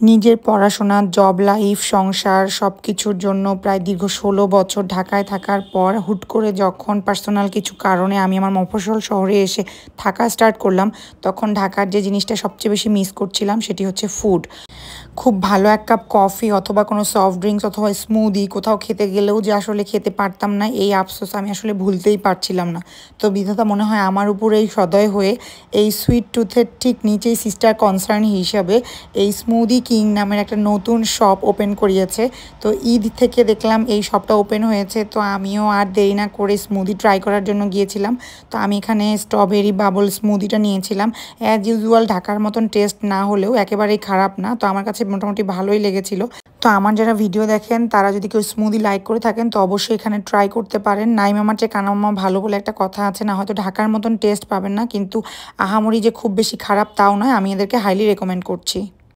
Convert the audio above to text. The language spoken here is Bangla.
নিজের পড়াশোনা, জব লাইফ, সংসার সবকিছুর জন্য প্রায় দীর্ঘ ১৬ বছর ঢাকায় থাকার পর হুট করে যখন পার্সোনাল কিছু কারণে আমি আমার মফস্বল শহরে এসে থাকা স্টার্ট করলাম, তখন ঢাকার যে জিনিসটা সবচেয়ে বেশি মিস করছিলাম সেটি হচ্ছে ফুড। খুব ভালো এক কাপ কফি অথবা কোনো সফট ড্রিঙ্কস অথবা স্মুদি কোথাও খেতে গেলেও যে আসলে খেতে পারতাম না, এই আফসোস আমি আসলে ভুলতেই পারছিলাম না। তো বিধাতা মনে হয় আমার উপরেই সদয় হয়ে এই সুইট টুথের ঠিক নিচেই সিস্টার কনসার্ন হিসাবে এই স্মুদি কিং নামের একটা নতুন শপ ওপেন করিয়েছে। তো ঈদ থেকে দেখলাম এই শপটা ওপেন হয়েছে, তো আমিও আর দেরি না করে স্মুদি ট্রাই করার জন্য গিয়েছিলাম। তো আমি এখানে স্ট্রবেরি বাবল স্মুদিটা নিয়েছিলাম। অ্যাজ ইউজুয়াল ঢাকার মতন টেস্ট না হলেও একেবারেই খারাপ না, তো আমার কাছে মোটামুটি ভালোই লেগেছিল। তো আমার যারা ভিডিও দেখেন তারা যদি কেউ স্মুদি লাইক করে থাকেন তো অবশ্যই এখানে ট্রাই করতে পারেন। নাই মামার চেয়ে কানা মামা ভালো বলে একটা কথা আছে না, হয়তো ঢাকার মতন টেস্ট পাবেন না, কিন্তু আহামরি যে খুব বেশি খারাপ তাও নয়। আমি এদেরকে হাইলি রেকমেন্ড করছি।